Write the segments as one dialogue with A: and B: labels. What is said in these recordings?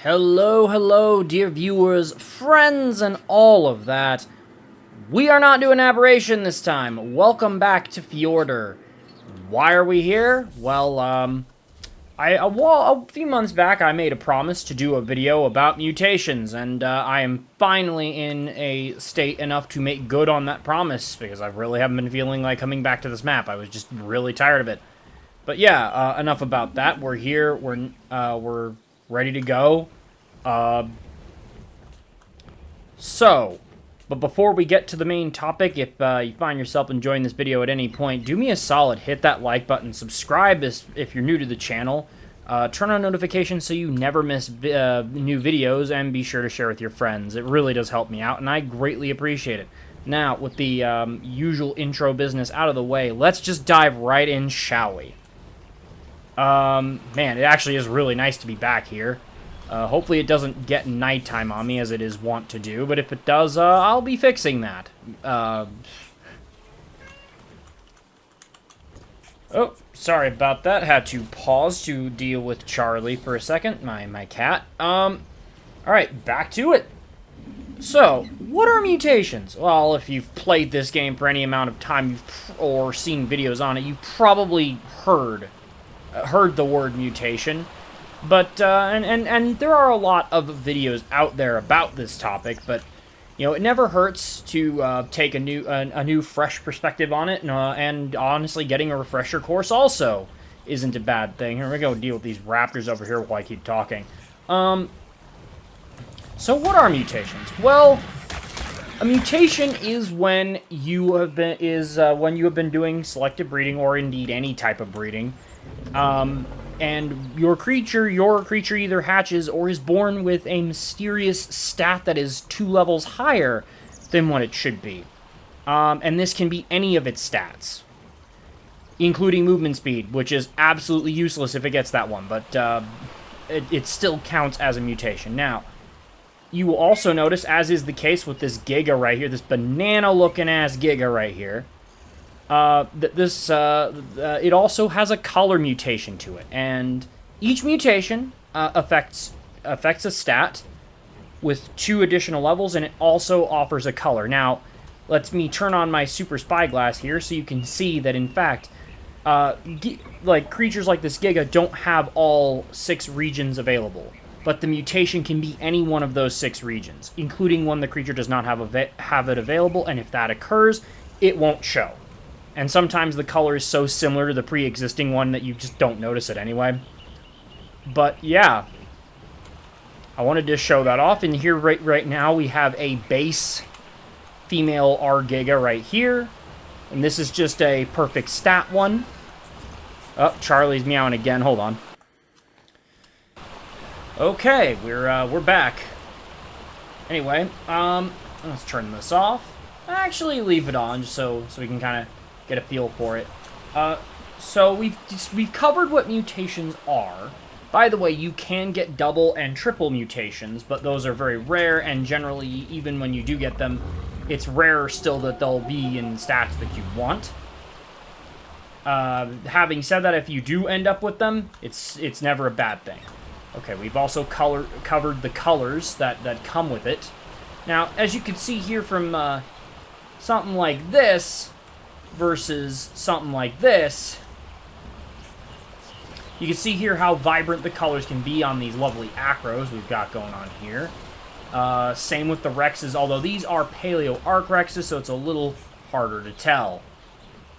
A: Hello, hello, dear viewers, friends, and all of that. We are not doing Aberration this time. Welcome back to Fjordur. Why are we here? Well, a few months back, I made a promise to do a video about mutations, and I am finally in a state enough to make good on that promise, because I really haven't been feeling like coming back to this map. I was just really tired of it. But yeah, enough about that. We're here. We're ready to go. But before we get to the main topic, if you find yourself enjoying this video at any point, do me a solid, hit that like button, subscribe if you're new to the channel, turn on notifications so you never miss new videos, and be sure to share with your friends. It really does help me out, and I greatly appreciate it. Now, with the usual intro business out of the way, let's just dive right in, shall we? Man, it actually is really nice to be back here. Hopefully it doesn't get nighttime on me, as it is wont to do, but if it does, I'll be fixing that. Oh, sorry about that. Had to pause to deal with Charlie for a second, my cat. Alright, back to it. So, what are mutations? Well, if you've played this game for any amount of time or seen videos on it, you've probably heard the word mutation. But, and there are a lot of videos out there about this topic, but, you know, it never hurts to take a new fresh perspective on it, and honestly, getting a refresher course also isn't a bad thing. Here we go, deal with these raptors over here while I keep talking. So what are mutations? Well, a mutation is when you have been doing selective breeding, or indeed any type of breeding, and your creature either hatches or is born with a mysterious stat that is 2 levels higher than what it should be. And this can be any of its stats, including movement speed, which is absolutely useless if it gets that one, but it still counts as a mutation. Now, you will also notice, as is the case with this Giga right here, this banana-looking ass Giga right here, it also has a color mutation to it, and each mutation affects a stat with 2 additional levels, and it also offers a color. Now, let me turn on my super spyglass here so you can see that, in fact, like creatures like this Giga don't have all 6 regions available, but the mutation can be any one of those 6 regions, including one the creature does not have it available, and if that occurs, it won't show. And sometimes the color is so similar to the pre-existing one that you just don't notice it anyway. But yeah, I wanted to show that off. And here right now we have a base female R Giga right here. And this is just a perfect stat one. Oh, Charlie's meowing again. Hold on. Okay, we're back. Anyway, let's turn this off. Actually, leave it on just so we can kind of get a feel for it. So we've covered what mutations are. By the way, you can get double and triple mutations, but those are very rare, and generally, even when you do get them, it's rarer still that they'll be in stats that you want. Having said that, if you do end up with them, it's never a bad thing. Okay, we've also covered the colors that come with it. Now, as you can see here from something like this versus something like this, you can see here how vibrant the colors can be on these lovely acros we've got going on here. Same with the Rexes, although these are Paleo ARK Rexes, so it's a little harder to tell,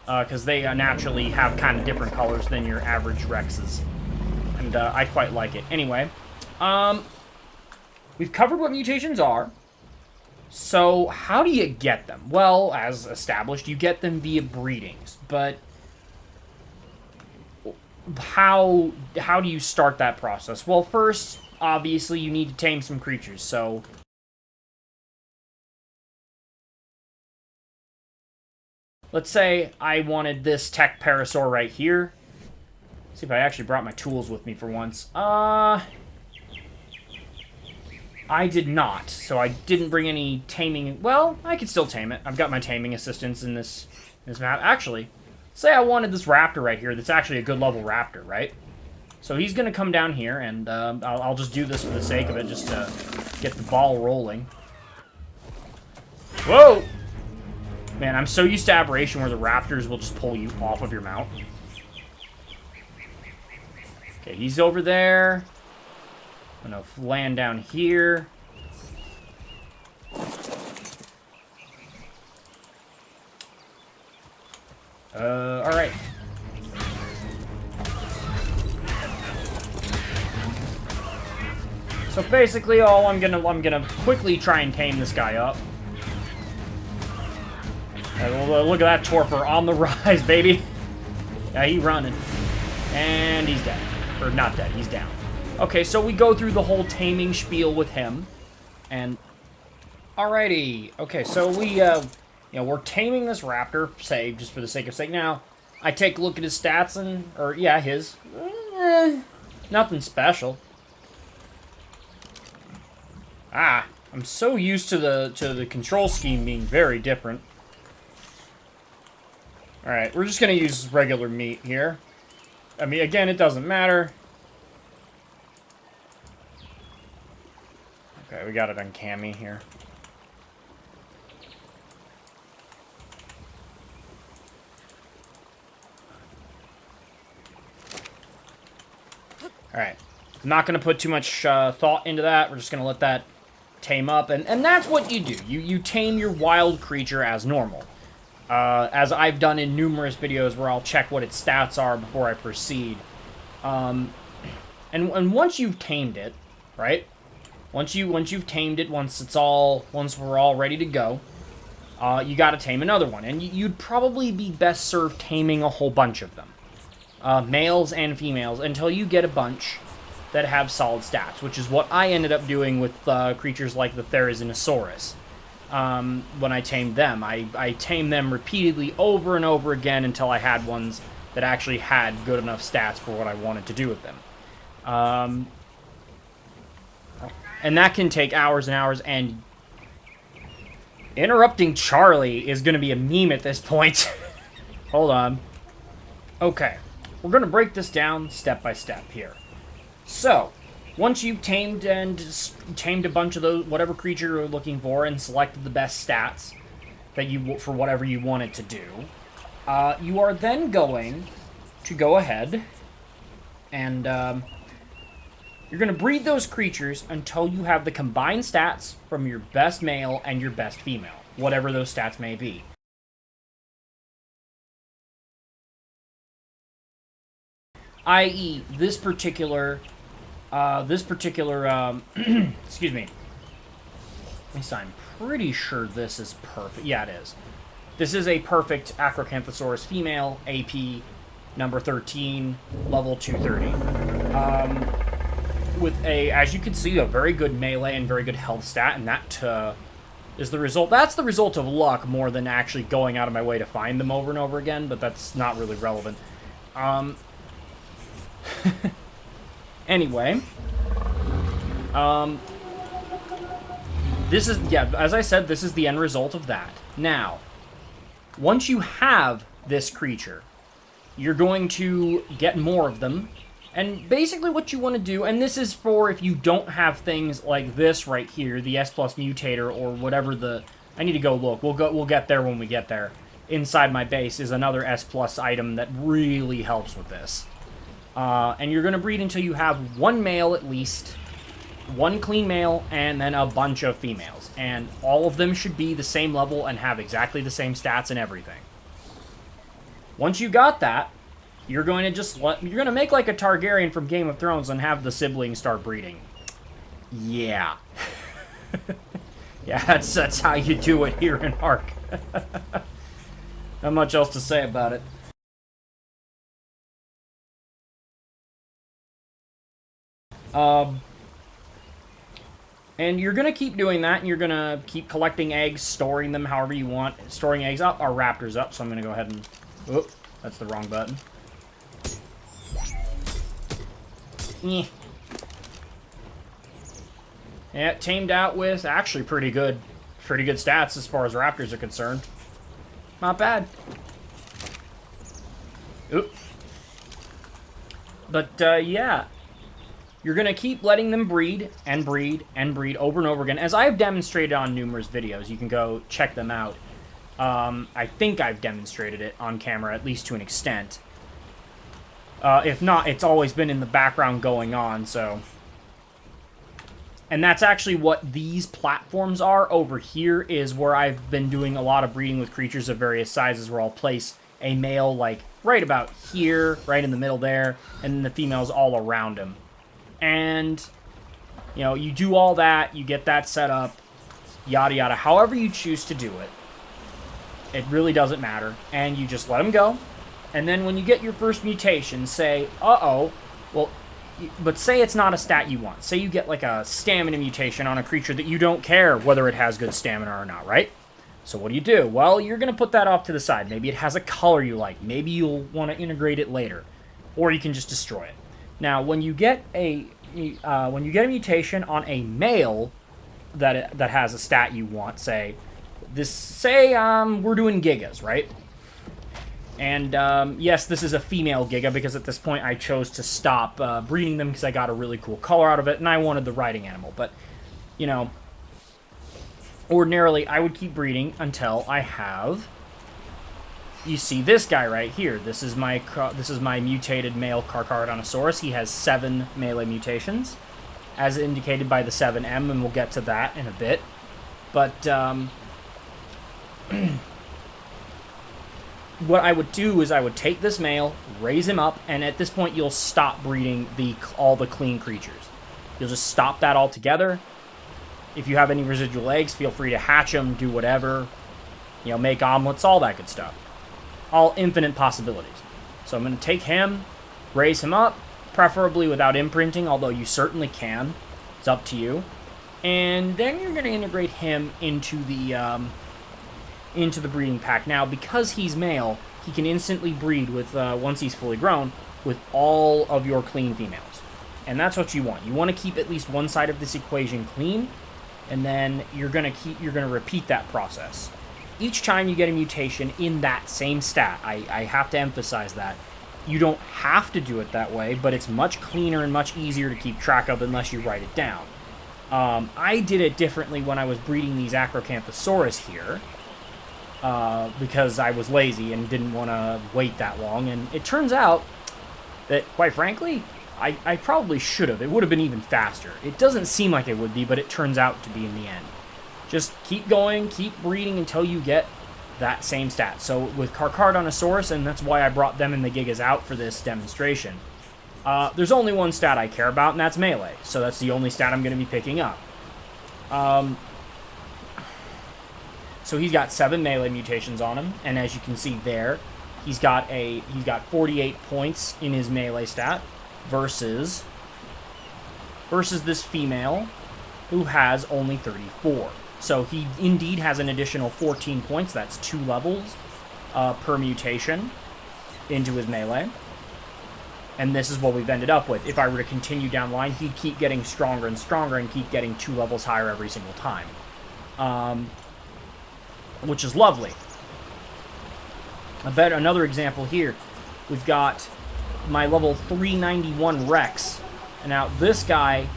A: because they naturally have kind of different colors than your average Rexes, and I quite like it. Anyway, we've covered what mutations are. So, how do you get them? Well, as established, you get them via breedings, but how do you start that process? Well, first, obviously, you need to tame some creatures, so let's say I wanted this tech parasaur right here. Let's see if I actually brought my tools with me for once. I did not, so I didn't bring any taming. Well, I could still tame it. I've got my taming assistance in this map. Actually, say I wanted this raptor right here that's actually a good level raptor, right? So he's going to come down here, and I'll just do this for the sake of it, just to get the ball rolling. Whoa! Man, I'm so used to Aberration where the raptors will just pull you off of your mount. Okay, he's over there. I'm going to land down here. Alright. So basically, I'm gonna quickly try and tame this guy up. Look at that torpor on the rise, baby. Yeah, he's running. And he's dead. Or not dead, he's down. Okay, so we go through the whole taming spiel with him. And alrighty. Okay, so we we're taming this raptor, say, just for the sake of saying. Now, I take a look at his stats and his. Nothing special. I'm so used to the control scheme being very different. Alright, we're just gonna use regular meat here. I mean, again, it doesn't matter. Okay, we got it on Cammy here. Alright. I'm not going to put too much thought into that. We're just going to let that tame up. And that's what you do. You tame your wild creature as normal. As I've done in numerous videos where I'll check what its stats are before I proceed. And once you've tamed it, right? Once you've tamed it, once we're all ready to go, you got to tame another one. And you'd probably be best served taming a whole bunch of them. Males and females, until you get a bunch that have solid stats, which is what I ended up doing with creatures like the Therizinosaurus. When I tamed them, I tamed them repeatedly over and over again until I had ones that actually had good enough stats for what I wanted to do with them. And that can take hours and hours, and interrupting Charlie is going to be a meme at this point. Hold on. Okay. We're going to break this down step by step here. So, once you've tamed a bunch of those, whatever creature you're looking for, and selected the best stats that for whatever you want it to do, you are then going to go ahead and you're going to breed those creatures until you have the combined stats from your best male and your best female, whatever those stats may be. I.e., this particular, excuse me. At least I'm pretty sure this is perfect. Yeah, it is. This is a perfect Acrocanthosaurus female, AP number 13, level 230. With as you can see, a very good melee and very good health stat, and that is the result. That's the result of luck more than actually going out of my way to find them over and over again, but that's not really relevant. Anyway, this is, yeah, as I said, this is the end result of that. Now, once you have this creature, you're going to get more of them, and basically what you want to do, and this is for if you don't have things like this right here, the S+ mutator, or whatever I need to go look, we'll get there when we get there. Inside my base is another S+ item that really helps with this. And you're going to breed until you have one male at least, one clean male, and then a bunch of females. And all of them should be the same level and have exactly the same stats and everything. Once you got that, you're going to you're going to make like a Targaryen from Game of Thrones and have the siblings start breeding. Yeah. Yeah, that's how you do it here in ARK. Not much else to say about it. And you're going to keep doing that, and you're going to keep collecting eggs, storing them however you want. Storing eggs up, our raptor's up, so I'm going to go ahead and... Oh, that's the wrong button. Yeah, tamed out with actually pretty good stats as far as raptors are concerned. Not bad. Oop. But, yeah. You're going to keep letting them breed and breed and breed over and over again. As I've demonstrated on numerous videos, you can go check them out. I think I've demonstrated it on camera, at least to an extent. If not, it's always been in the background going on, so... And that's actually what these platforms are. Over here is where I've been doing a lot of breeding with creatures of various sizes, where I'll place a male, like, right about here, right in the middle there, and then the females all around him. And, you know, you do all that, you get that set up, yada yada, however you choose to do it. It really doesn't matter. And you just let them go. And then when you get your first mutation, say, uh-oh, well, but say it's not a stat you want. Say you get like a stamina mutation on a creature that you don't care whether it has good stamina or not, right? So what do? Well, you're going to put that off to the side. Maybe it has a color you like. Maybe you'll want to integrate it later. Or you can just destroy it. Now, when you get a mutation on a male that has a stat you want, say we're doing gigas, right? And yes, this is a female giga because at this point I chose to stop breeding them because I got a really cool color out of it and I wanted the riding animal. But you know, ordinarily I would keep breeding until I have. You see this guy right here. This is my mutated male Carcharodontosaurus. He has 7 melee mutations, as indicated by the 7M, and we'll get to that in a bit. But what I would do is I would take this male, raise him up, and at this point you'll stop breeding all the clean creatures. You'll just stop that altogether. If you have any residual eggs, feel free to hatch them, do whatever. You know, make omelets, all that good stuff. All infinite possibilities. So I'm going to take him, raise him up, preferably without imprinting, although you certainly can. It's up to you. And then you're going to integrate him into the breeding pack. Now, because he's male, he can instantly breed with once he's fully grown with all of your clean females. And that's what you want. You want to keep at least one side of this equation clean, and then you're going to repeat that process. Each time you get a mutation in that same stat, I have to emphasize that. You don't have to do it that way, but it's much cleaner and much easier to keep track of unless you write it down. I did it differently when I was breeding these Acrocanthosaurus here, because I was lazy and didn't want to wait that long, and it turns out that, quite frankly, I probably should have. It would have been even faster. It doesn't seem like it would be, but it turns out to be in the end. Just keep going, keep breeding until you get that same stat. So with Carcharodontosaurus, and that's why I brought them and the Gigas out for this demonstration, there's only one stat I care about, and that's melee. So that's the only stat I'm going to be picking up. So he's got 7 melee mutations on him, and as you can see there, he's got 48 points in his melee stat versus this female who has only 34. So he indeed has an additional 14 points. That's 2 levels per mutation into his melee. And this is what we've ended up with. If I were to continue down the line, he'd keep getting stronger and stronger and keep getting 2 levels higher every single time. Which is lovely. Another example here. We've got my level 391 Rex. And now this guy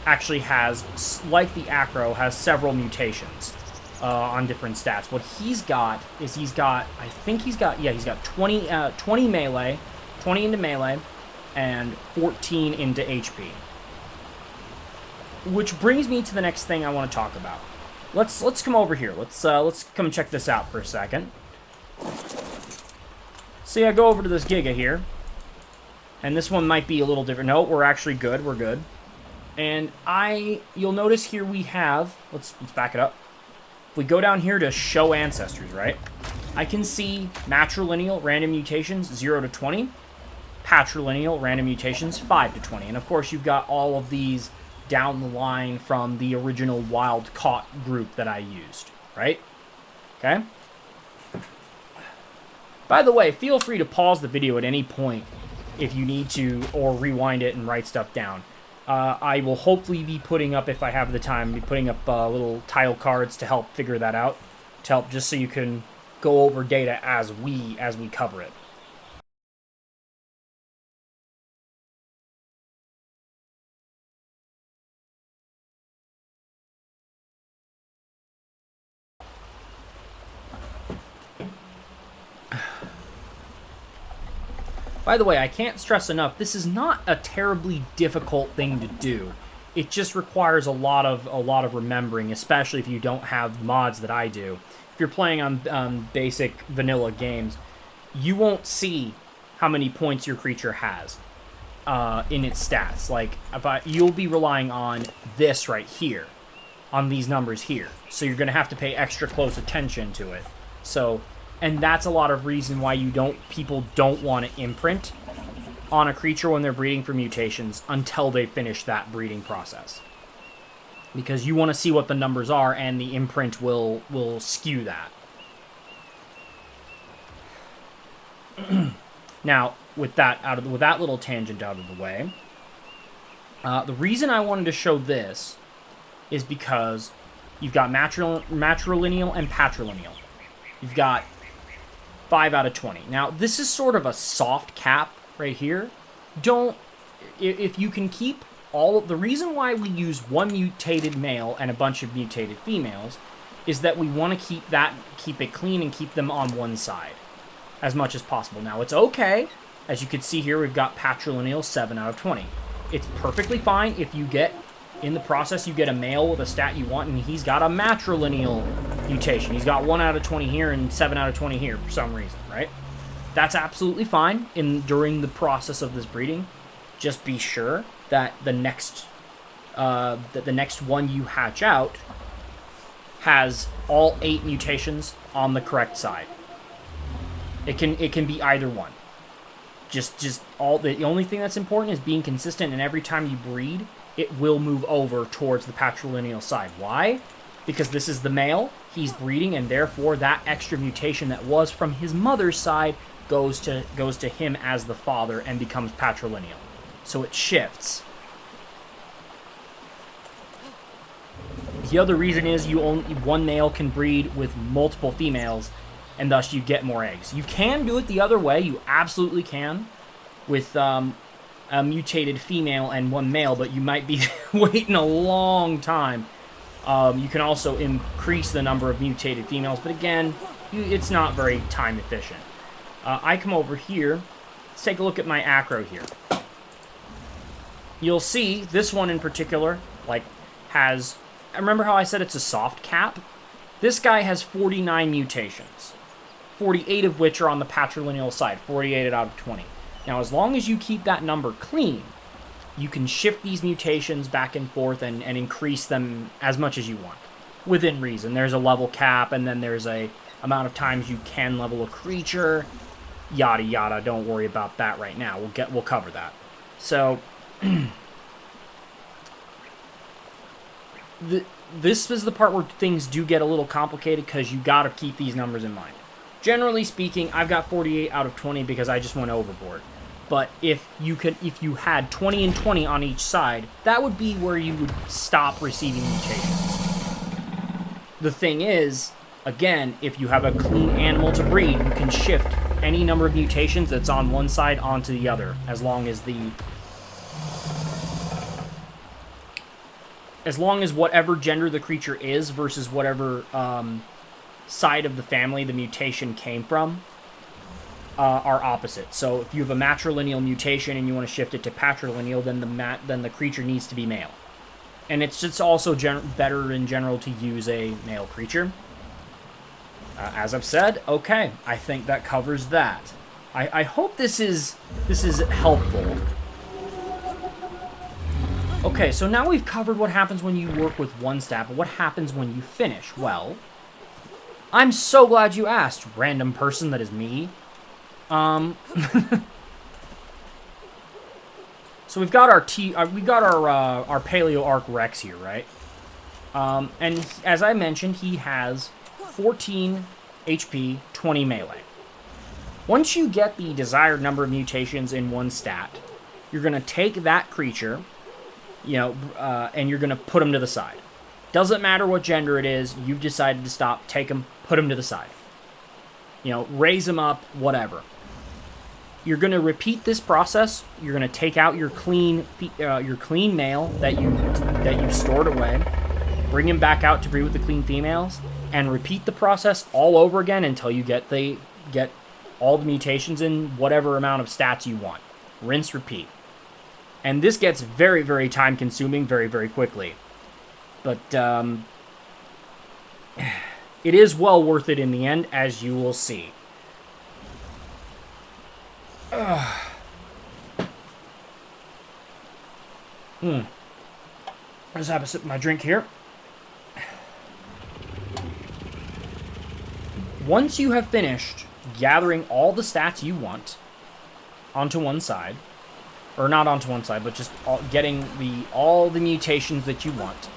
A: actually has, like the Acro, has several mutations on different stats. What he's got is he's got 20 melee, 20 into melee, and 14 into HP. Which brings me to the next thing I want to talk about. Let's come over here. Let's come check this out for a second. See, I go over to this Giga here, and this one might be a little different. No, we're actually good. We're good. And you'll notice here we have, let's back it up. If we go down here to show ancestors, right? I can see matrilineal random mutations 0 to 20, patrilineal random mutations 5 to 20. And of course you've got all of these down the line from the original wild caught group that I used, right? Okay? By the way, feel free to pause the video at any point if you need to, or rewind it and write stuff down. I will hopefully be putting up, if I have the time, putting up little tile cards to help figure that out, just so you can go over data as we cover it. By the way, I can't stress enough, this is not a terribly difficult thing to do. It just requires a lot of remembering, especially if you don't have mods that I do. If you're playing on basic vanilla games, you won't see how many points your creature has in its stats. Like, you'll be relying on this right here, on these numbers here. So you're going to have to pay extra close attention to it. So, and that's a lot of reason why people don't want to imprint on a creature when they're breeding for mutations until they finish that breeding process. Because you want to see what the numbers are, and the imprint will skew that. Now, with that little tangent out of the way, the reason I wanted to show this is because you've got matrilineal and patrilineal. You've got 5 out of 20. Now, this is sort of a soft cap right here. If you can keep the reason why we use one mutated male and a bunch of mutated females is that we want to keep it clean and keep them on one side as much as possible. Now, it's okay. As you can see here, we've got patrilineal 7 out of 20. It's perfectly fine if you get, in the process, you get a male with a stat you want, and he's got a matrilineal mutation. He's got 1 out of 20 here and 7 out of 20 here for some reason, right? That's absolutely fine during the process of this breeding. Just be sure that the next one you hatch out has all 8 mutations on the correct side. It can be either one. The only thing that's important is being consistent, and every time you breed, it will move over towards the patrilineal side. Why? Because this is the male, he's breeding, and therefore that extra mutation that was from his mother's side goes to him as the father and becomes patrilineal. So it shifts. The other reason is one male can breed with multiple females, and thus you get more eggs. You can do it the other way. You absolutely can with a mutated female and one male, but you might be waiting a long time. You can also increase the number of mutated females, but again, it's not very time efficient. I come over here. Let's take a look at my acro here. You'll see this one in particular, has... Remember how I said it's a soft cap? This guy has 49 mutations. 48 of which are on the patrilineal side. 48 out of 20. Now, as long as you keep that number clean, you can shift these mutations back and forth and increase them as much as you want. Within reason. There's a level cap, and then there's a amount of times you can level a creature. Yada yada. Don't worry about that right now. We'll cover that. So... This is the part where things do get a little complicated because you got to keep these numbers in mind. Generally speaking, I've got 48 out of 20 because I just went overboard. But if you had 20 and 20 on each side, that would be where you would stop receiving mutations. The thing is, again, if you have a clean animal to breed, you can shift any number of mutations that's on one side onto the other, as long as whatever gender the creature is versus whatever side of the family the mutation came from are opposite. So if you have a matrilineal mutation and you want to shift it to patrilineal, then the creature needs to be male. And it's just also better in general to use a male creature. As I've said, okay, I think that covers that. I hope this is helpful. Okay, so now we've covered what happens when you work with one stat, but what happens when you finish? Well, I'm so glad you asked, random person that is me. So we've got our Paleo ARK Rex here, right? And as I mentioned, he has 14 HP, 20 melee. Once you get the desired number of mutations in one stat, you're going to take that creature, and you're going to put him to the side. Doesn't matter what gender it is, you've decided to stop, take him, put him to the side. Raise him up, whatever. You're going to repeat this process. You're going to take out your clean male that you stored away, bring him back out to breed with the clean females, and repeat the process all over again until you get all the mutations in whatever amount of stats you want. Rinse, repeat. And this gets very, very time consuming very, very quickly. But it is well worth it in the end, as you will see. I just have a sip of my drink here. Once you have finished gathering all the stats you want onto one side, or not onto one side, but just getting all the mutations that you want,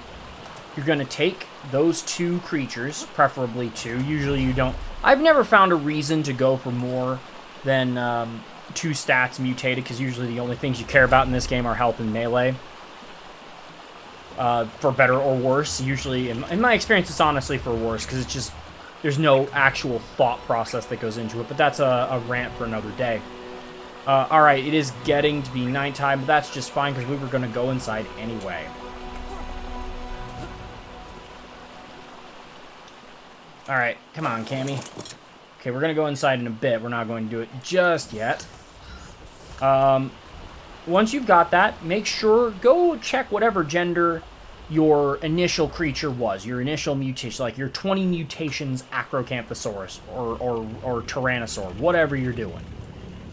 A: you're going to take those 2 creatures, preferably 2. Usually you don't... I've never found a reason to go for more than 2 stats mutated, because usually the only things you care about in this game are health and melee. For better or worse. Usually, in my experience, it's honestly for worse, because it's just... There's no actual thought process that goes into it, but that's a rant for another day. Alright, it is getting to be nighttime, but that's just fine, because we were going to go inside anyway. Alright, come on, Cammy. Okay, we're going to go inside in a bit. We're not going to do it just yet. Once you've got that, make sure, go check whatever gender your initial creature was. Your initial mutation, like your 20 mutations Acrocanthosaurus or Tyrannosaur, whatever you're doing.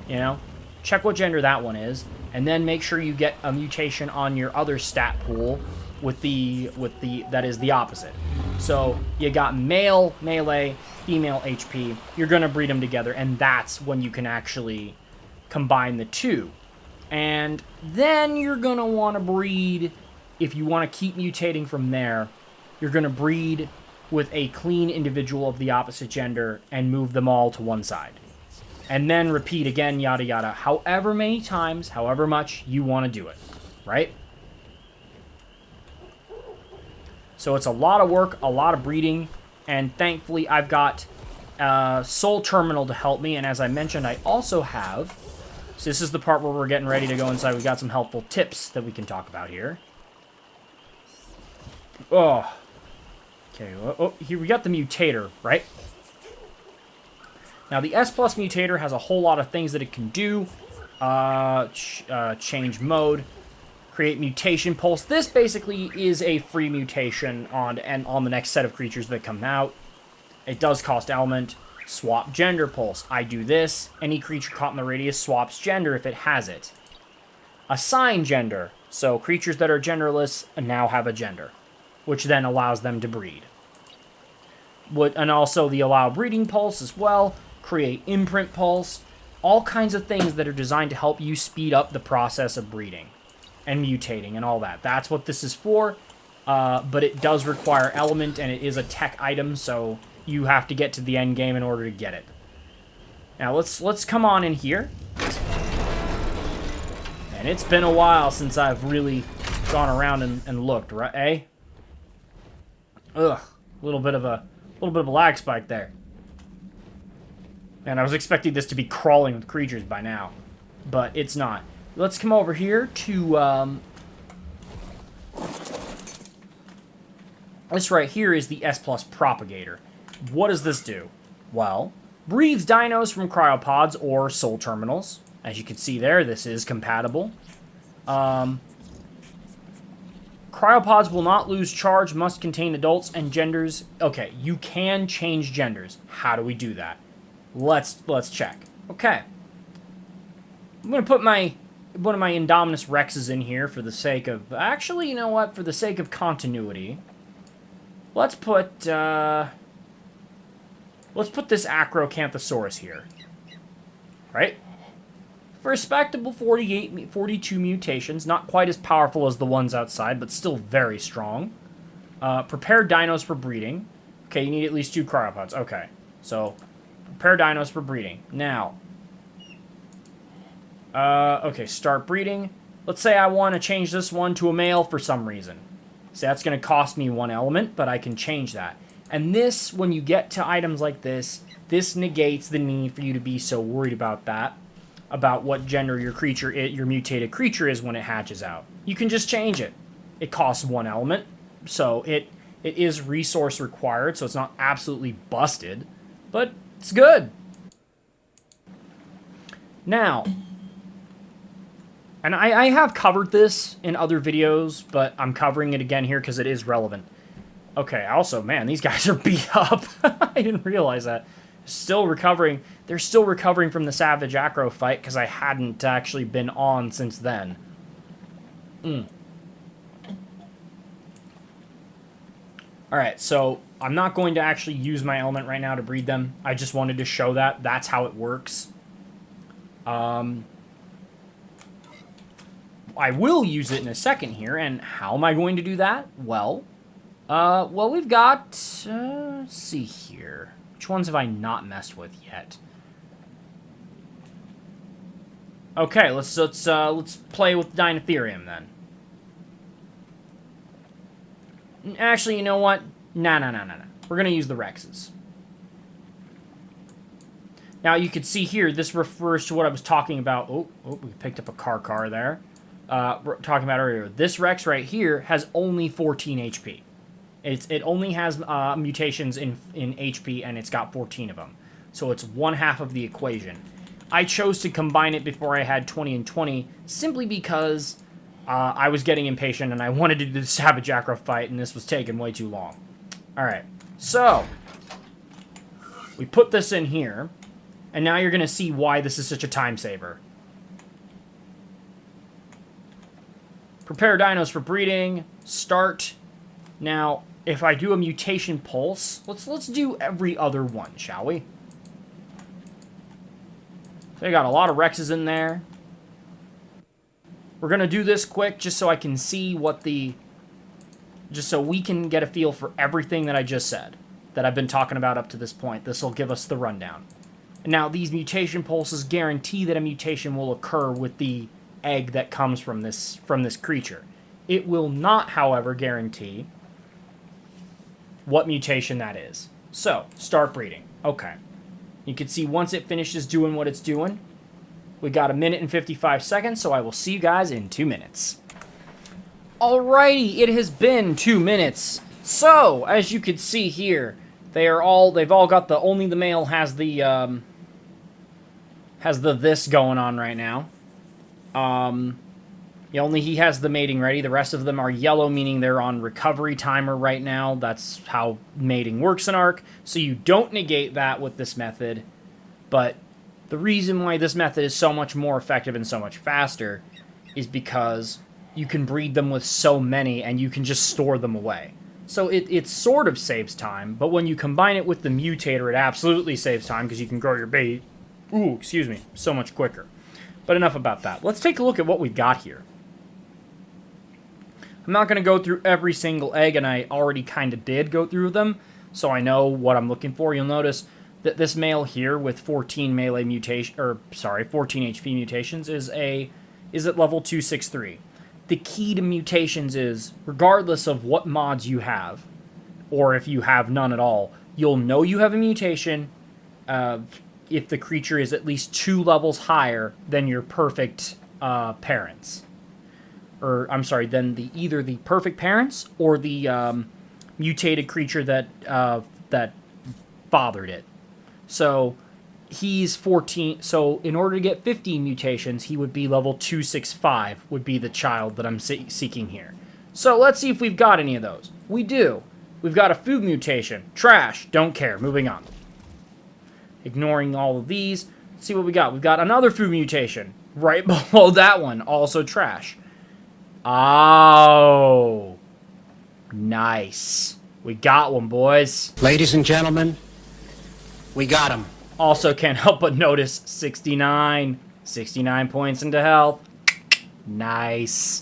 A: You know? Check what gender that one is, and then make sure you get a mutation on your other stat pool with the that is the opposite. So you got male melee, female HP. You're gonna breed them together, and that's when you can actually combine the 2. And then you're gonna want to breed, if you want to keep mutating from there, you're gonna breed with a clean individual of the opposite gender and move them all to one side. And then repeat again, yada yada, however many times, however much you want to do it, right? So it's a lot of work, a lot of breeding, and thankfully I've got Soul Terminal to help me, and as I mentioned, I also have... So this is the part where we're getting ready to go inside. We've got some helpful tips that we can talk about here. Oh. Okay, oh, here we got the mutator, right? Now, the S+ mutator has a whole lot of things that it can do. Change mode. Create mutation pulse. This basically is a free mutation on the next set of creatures that come out. It does cost element. Swap gender pulse. I do this. Any creature caught in the radius swaps gender if it has it. Assign gender. So creatures that are genderless now have a gender, which then allows them to breed. And also the allow breeding pulse as well. Create imprint pulse. All kinds of things that are designed to help you speed up the process of breeding and mutating and all that. That's what this is for. But it does require element, and it is a tech item, so you have to get to the end game in order to get it. Now let's come on in here. And it's been a while since I've really gone around and looked, right? Eh? Ugh, a little bit of a lag spike there. And I was expecting this to be crawling with creatures by now, but it's not. Let's come over here to this right here is the S+ Propagator. What does this do? Well, breeds dinos from cryopods or soul terminals. As you can see there, this is compatible. Cryopods will not lose charge, must contain adults and genders. Okay, you can change genders. How do we do that? Let's check. Okay. I'm going to put one of my Indominus Rexes in here for the sake of... Actually, you know what? For the sake of continuity, let's put this Acrocanthosaurus here. Right? Respectable 42 mutations. Not quite as powerful as the ones outside, but still very strong. Prepare dinos for breeding. Okay, you need at least 2 cryopods. Okay, so prepare dinos for breeding. Now, okay, start breeding. Let's say I want to change this one to a male for some reason. So that's going to cost me 1 element, but I can change that. And this, when you get to items like this negates the need for you to be so worried about that, about what gender your mutated creature is when it hatches out. You can just change it. It costs 1 element, so it is resource required, so it's not absolutely busted, but it's good. Now, and I have covered this in other videos, but I'm covering it again here because it is relevant. Okay, also, man, these guys are beat up. I didn't realize that. Still recovering. They're still recovering from the Savage Acro fight because I hadn't actually been on since then. Alright, so I'm not going to actually use my element right now to breed them. I just wanted to show that. That's how it works. I will use it in a second here, and how am I going to do that? Well, we've got, let's see here. Which ones have I not messed with yet? Okay, let's play with Dinotherium then. Actually, you know what? No. We're gonna use the Rexes. Now you can see here, this refers to what I was talking about. Oh, we picked up a car there. Talking about earlier. This Rex right here has only 14 HP. It only has mutations in HP, and it's got 14 of them. So it's one half of the equation. I chose to combine it before I had 20 and 20, simply because I was getting impatient, and I wanted to do the Savage Acro fight, and this was taking way too long. Alright, so we put this in here, and now you're going to see why this is such a time saver. Prepare dinos for breeding. Start. Now, if I do a mutation pulse, let's do every other one, shall we? So I got a lot of Rexes in there. We're gonna do this quick just so I can see what the... just so we can get a feel for everything that I just said, that I've been talking about up to this point. This will give us the rundown. Now, these mutation pulses guarantee that a mutation will occur with the egg that comes from this creature. It will not, however, guarantee what mutation that is. So, start breeding. Okay. You can see once it finishes doing what it's doing, we got 1 minute and 55 seconds, so I will see you guys in 2 minutes. Alrighty, it has been 2 minutes. So, as you can see here, they've all got only the male has the this going on right now. Only he has the mating ready. The rest of them are yellow, meaning they're on recovery timer right now. That's how mating works in ARK. So you don't negate that with this method. But the reason why this method is so much more effective and so much faster is because you can breed them with so many and you can just store them away. So it sort of saves time, but when you combine it with the mutator, it absolutely saves time because you can grow your bait, so much quicker. But enough about that. Let's take a look at what we've got here. I'm not going to go through every single egg, and I already kind of did go through them, so I know what I'm looking for. You'll notice that this male here with 14 melee mutation, 14 HP mutations is at level 263. The key to mutations is, regardless of what mods you have, or if you have none at all, you'll know you have a mutation if the creature is at least 2 levels higher than your perfect parents. Or, I'm sorry, than either the perfect parents or the mutated creature that fathered it. So, he's 14, so in order to get 15 mutations, he would be level 265, would be the child that I'm seeking here. So, let's see if we've got any of those. We do. We've got a food mutation. Trash. Don't care. Moving on. Ignoring all of these. Let's see what we got. We've got another food mutation. Right below that one. Also trash. Oh. Nice. We got one, boys.
B: Ladies and gentlemen, we got him.
A: Also can't help but notice 69 points into health. Nice.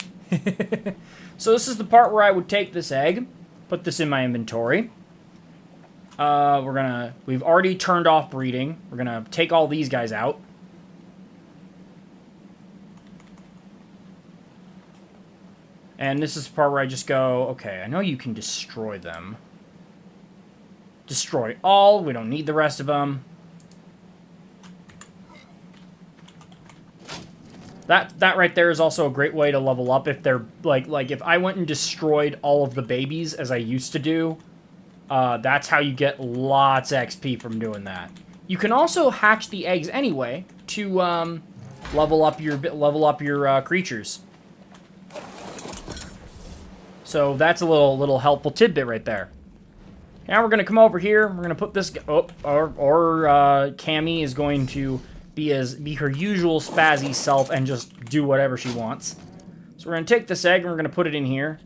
A: So this is the part where I would take this egg, put this in my inventory. We've already turned off breeding. We're gonna take all these guys out. And this is the part where I just go, okay, I know you can destroy them. Destroy all. We don't need the rest of them. That right there is also a great way to level up if they're, like if I went and destroyed all of the babies, as I used to do, that's how you get lots of XP from doing that. You can also hatch the eggs anyway to level up your creatures. So that's a little helpful tidbit right there. Now we're gonna come over here. We're gonna put this. Cammy is going to be her usual spazzy self and just do whatever she wants. So we're gonna take this egg and we're gonna put it in here.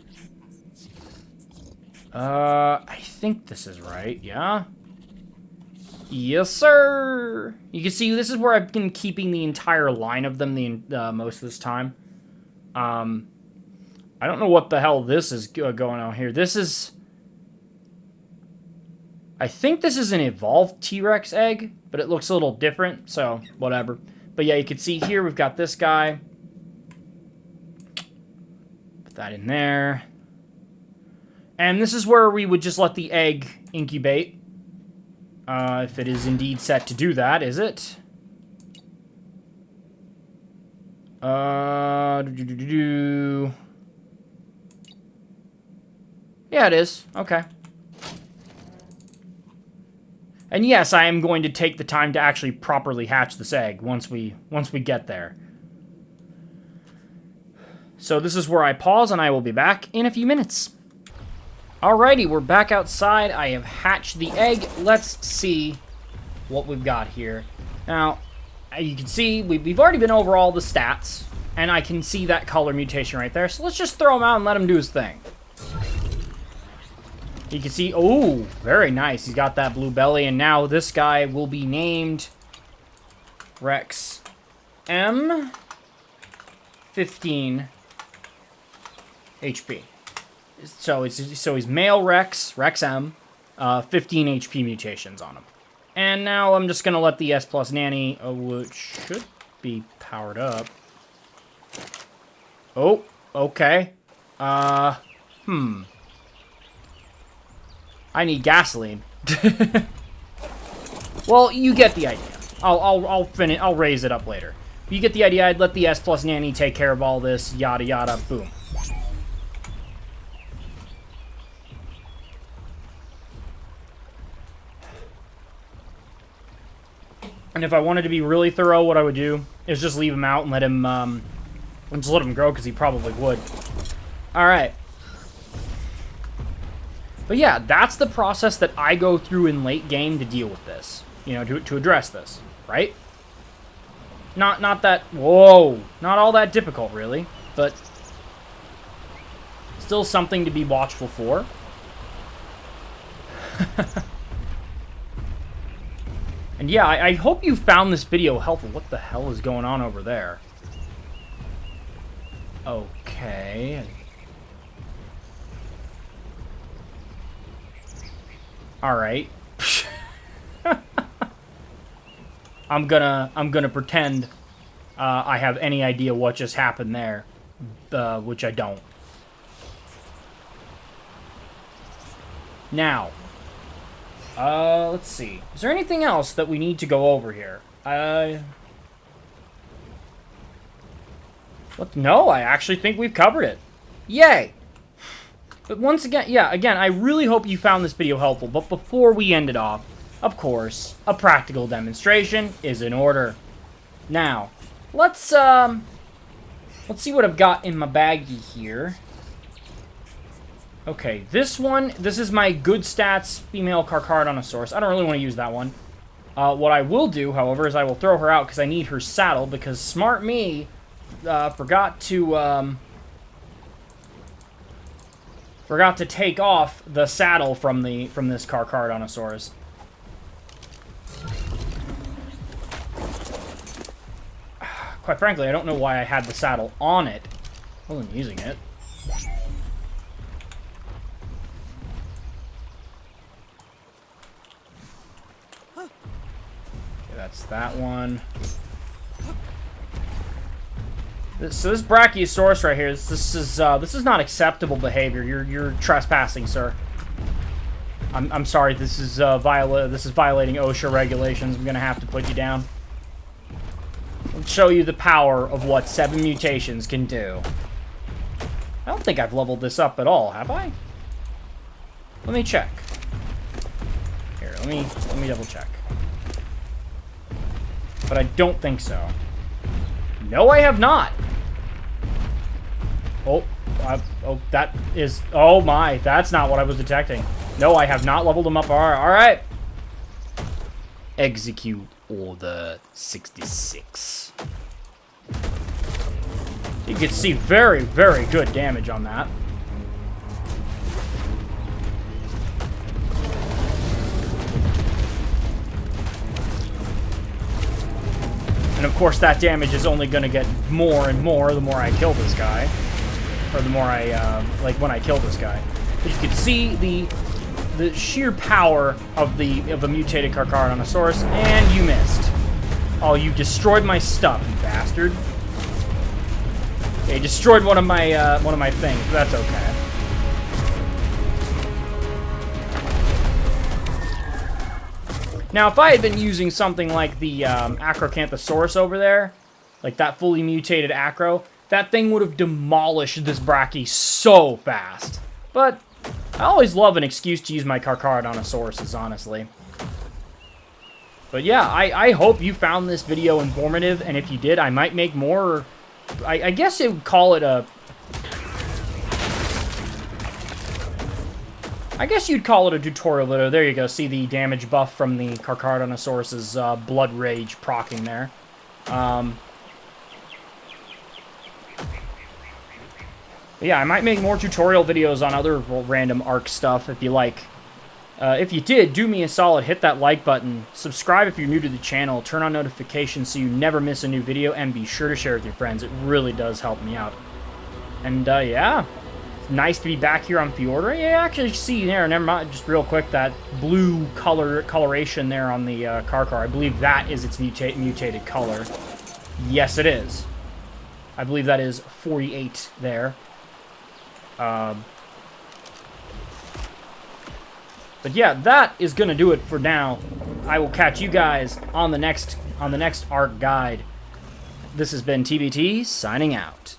A: I think this is right. Yeah. Yes, sir. You can see this is where I've been keeping the entire line of them most of this time. I don't know what the hell this is going on here. This is... I think this is an evolved T-Rex egg, but it looks a little different, so whatever. But yeah, you can see here we've got this guy. Put that in there. And this is where we would just let the egg incubate. If it is indeed set to do that, is it? Yeah, it is. Okay. And yes, I am going to take the time to actually properly hatch this egg once we get there. So this is where I pause, and I will be back in a few minutes. Alrighty, we're back outside. I have hatched the egg. Let's see what we've got here. Now, you can see we've already been over all the stats, and I can see that color mutation right there. So let's just throw him out and let him do his thing. You can see, oh, very nice. He's got that blue belly, and now this guy will be named Rex M 15 HP. So he's male Rex M, 15 HP mutations on him. And now I'm just gonna let the S plus nanny, which should be powered up. Oh, okay. I need gasoline. Well, you get the idea. I'll raise it up later. You get the idea. I'd let the S plus nanny take care of all this. Yada yada. Boom. And if I wanted to be really thorough, what I would do is just leave him out and let him grow, because he probably would. All right. But yeah, that's the process that I go through in late game to deal with this. You know, to address this, right? Not that, whoa, not all that difficult, really. But still something to be watchful for. And yeah, I hope you found this video helpful. What the hell is going on over there? Okay. Alright. I'm gonna pretend I have any idea what just happened there, which I don't. Now, let's see. Is there anything else that we need to go over here? No, I actually think we've covered it. Yay! But once again, yeah, again, I really hope you found this video helpful. But before we end it off, of course, a practical demonstration is in order. Now, let's see what I've got in my baggie here. Okay, this is my good stats female Carcharodontosaurus. I don't really want to use that one. What I will do, however, is I will throw her out because I need her saddle, because smart me forgot to take off the saddle from this Carcharodontosaurus. Quite frankly, I don't know why I had the saddle on it. I wasn't using it. Okay, that's that one. So this Brachiosaurus right here, this is not acceptable behavior. You're trespassing, sir. I'm sorry. This is violating OSHA regulations. I'm gonna have to put you down. I'll show you the power of what 7 mutations can do. I don't think I've leveled this up at all, have I? Let me check. Here, let me double check. But I don't think so. No, I have not. Oh, that is... Oh my, that's not what I was detecting. No, I have not leveled him up. All right. Execute Order 66. You can see very, very good damage on that. And of course that damage is only going to get more and more the more I kill this guy. Or the more I, like when I kill this guy. But you can see the sheer power of the mutated Carcharodontosaurus, and you missed. Oh, you destroyed my stuff, you bastard. Yeah, you destroyed one of my things. That's okay. Now, if I had been using something like the Acrocanthosaurus over there, like that fully mutated Acro, that thing would have demolished this Brachy so fast. But I always love an excuse to use my Carcharodontosauruses, honestly. But yeah, I hope you found this video informative, and if you did, I might make more. I guess you would call it a... I guess you'd call it a tutorial video. There you go. See the damage buff from the Carcharodontosaurus's Blood Rage proccing there. Yeah, I might make more tutorial videos on other random ARK stuff if you like. If you did, do me a solid, hit that like button, subscribe if you're new to the channel, turn on notifications so you never miss a new video, and be sure to share with your friends. It really does help me out. And yeah, it's nice to be back here on Fjordur. Yeah, actually see there, never mind, just real quick, that blue coloration there on the Carchar. I believe that is its mutated color. Yes, it is. I believe that is 48 there. But yeah, that is gonna do it for now. I will catch you guys on the next ARK guide. This has been TBT signing out.